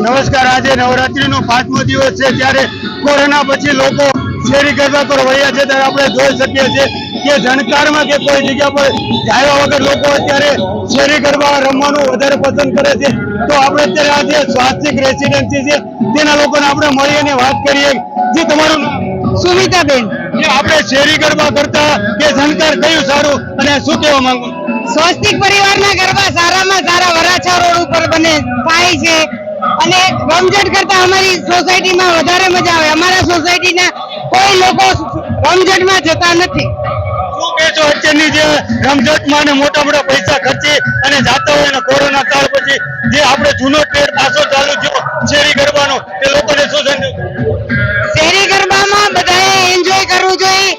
નમસ્કાર. આજે નવરાત્રીનો 5મો દિવસ છે, ત્યારે કોરોના પછી લોકો શેરી ગરબા પર વળ્યા છે. ત્યારે આપણે જોઈ શકીએ છીએ કે જણકારમાં કે કોઈ જગ્યા પર જાયા વગર લોકો અત્યારે શેરી ગરબા રમવાનું વધારે પસંદ કરે છે. તો આપણે અત્યારે આજે સ્વાસ્તિક રેસિડેન્સી છે તેના લોકોને આપણે મળીને વાત કરીએ. જે તમારું નામ? સુમિતાબેન. જે આપણે શેરી ગરબા કરતા કે જણકાર કયું સારું અને શું કહેવા માંગુ? સ્વસ્તિક પરિવારના ગરબા સારામાં સારા વરાછા રોડ ઉપર બને થાય છે અને રમઝટ કરતા અમારી સોસાયટીમાં વધારે મજા આવે. અમારા સોસાયટીના કોઈ લોકો રમઝટમાં જતા નથી. શું કહેશો અત્યારની જે રમઝટમાં ને મોટા મોટા પૈસા ખર્ચી અને જાતા હોય ને કોરોના કાળ પછી જે આપણે જૂનો ટ્રેડ પાછો ચાલુ થયો શેરી ગરબાનો, તે લોકોને શું સંદેશ? શેરી ગરબામાં બધાએ એન્જોય કરવું જોઈએ.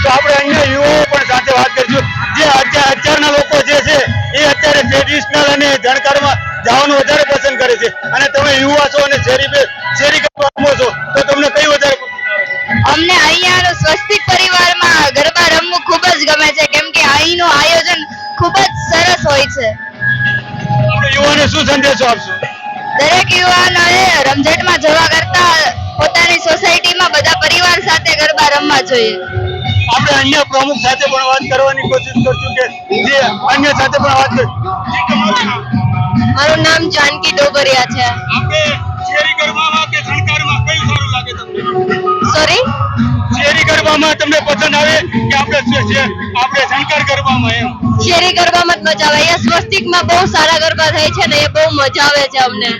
તો આપણે અહીંયા યુવાઓ પણ સાથે વાત કરીશું. જે અત્યારના લોકો જે છે એ અત્યારે ટ્રેડિશનલ અને જાણકારમાં જવાનું વધારે પસંદ કરે છે, અને તમે યુવા છો અને શેરી ગરબા રમો છો, તો તમને કઈ વધારે? અમને અહીંયા સ્વસ્તિક પરિવારમાં ગરબા રમવું ખૂબ જ ગમે છે, કેમ કે અહીંનું આયોજન ખૂબ જ સરસ હોય છે. આપણે યુવાને શું સંદેશો આપશો? દરેક યુવાનોએ રમઝટમાં જવા કરતા પોતાની સોસાયટીમાં બધા પરિવાર સાથે ગરબા રમવા જોઈએ. આપણે અન્ય પ્રમુખ સાથે પણ વાત કરવાની કોશિશ કરશું કે જે અન્ય સાથે પણ વાત કરીશું. મારું નામ જાનકી ડોગરિયા છે. આપણે શેરી ગરબામાં કે જણકારમાં કયું સારું લાગે તમને? સોરી, શેરી ગરબામાં તમને પસંદ આવે કે આપણે જણકાર ગરબામાં? એમ શેરી ગરબામાં જ મજા આવે. અહીંયા સ્વસ્તિકમાં બહુ સારા ગરબા થાય છે ને એ બહુ મજા આવે છે અમને.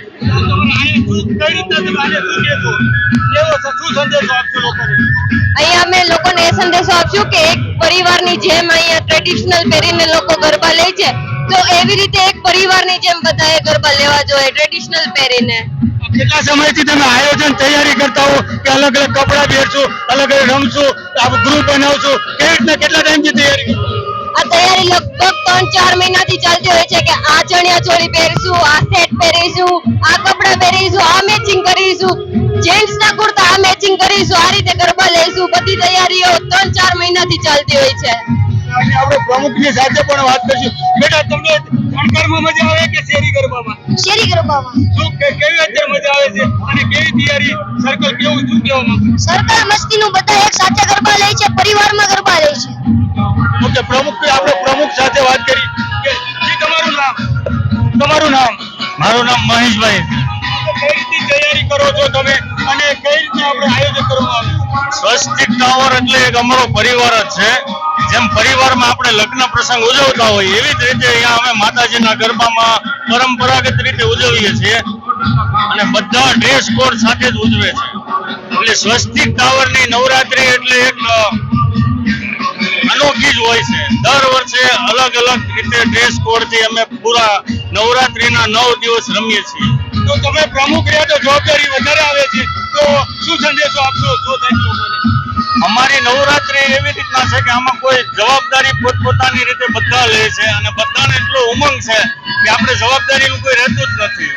અહીંયા અમે લોકોને એ સંદેશો આપશું કે એક પરિવારની જેમ અહીંયા ટ્રેડિશનલ પહેરીને લોકો ગરબા લે છે, તો એવી રીતે એક પરિવારની જેમ બધાએ ગરબા લેવા જોઈએ ટ્રેડિશનલ પહેરીને. કેટલા સમયથી તમે આયોજન તૈયારી કરતા હો કે અલગ અલગ કપડા પહેરશું, અલગ અલગ રમશું, ગ્રુપ બનાવશું, કેવી રીતના કેટલા ટાઈમથી તૈયારી? આ તૈયારી લગભગ 3-4 મહિનાથી ચાલતી હોય છે કે આ ચણિયા ચોળી પહેરીશું, આ સેટ પહેરીશું, આ કપડા પહેરીશું, આ મેચિંગ કરીશું, જેન્ટ્સ ના કુર્તા આ મેચિંગ કરીશું, આ રીતે ગરબા લઈશું. બધી તૈયારીઓ 3-4 મહિનાથી ચાલતી હોય છે. આપણે પ્રમુખની સાથે પણ વાત કરીશું. બેટા, તમને જણકારમાં મજા આવે કે શેરી ગરબામાં? શેરી ગરબામાં. શું કેવી અત્યારે મજા આવે છે અને કેવી તૈયારી સર્કલ કેવું શું કહેવા માંગુ? સરકાર મસ્તીનું બધા એક સાથે ગરબા લે છે, પરિવારમાં ગરબા લે છે. ઓકે, આપણે પ્રમુખ સાથે વાત કરી કે જી તમારું નામ? તમારું નામ? મારું નામ મહેશભાઈ. કઈ રીતની તૈયારી કરો છો તમે અને કઈ રીતે આપણે આયોજન કરવામાં આવ્યું? સ્વસ્તિક ટાવર એટલે એક અમારો પરિવાર જ છે. જેમ પરિવારમાં આપણે લગ્ન પ્રસંગ ઉજવતા હોય એવી જ રીતે અહીંયા અમે માતાજીના ગરબામાં પરંપરાગત રીતે ઉજવીએ છીએ અને બધા ડ્રેસ કોડ સાથે જ ઉજવે છે. એટલે સ્વસ્તિક ટાવરની નવરાત્રી એટલે એક અનોખી જ હોય છે. દર વર્ષે અલગ અલગ રીતે ડ્રેસ કોડથી અમે પૂરા નવરાત્રીના 9 દિવસ રમીએ છીએ. તો તમે પ્રમુખ રહ્યા તો જવાબદારી વધારે આવે છે, તો શું સંદેશો આપશો લોકોને? અમારી નવરાત્રી એવી રીતના છે કે આમાં કોઈ જવાબદારી પોતપોતાની રીતે બધા લે છે અને બધાને એટલો ઉમંગ છે કે આપણે જવાબદારીનું કોઈ રહેતું જ નથી.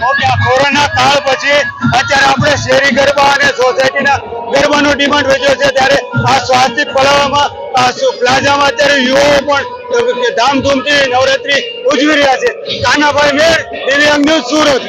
ઓકે, આ કોરોના કાળ પછી અત્યારે આપણે શેરી ગરબા અને સોસાયટીના ગરબાનો ડિમાન્ડ વધ્યો છે, ત્યારે આ સ્વાસ્તિક પડાવવામાં પ્લાઝામાં અત્યારે યુવાઓ પણ ધામધૂમથી નવરાત્રી ઉજવી રહ્યા છે. કાનાભાઈ મેર, દિવ્યાંગ ન્યૂઝ, સુરત.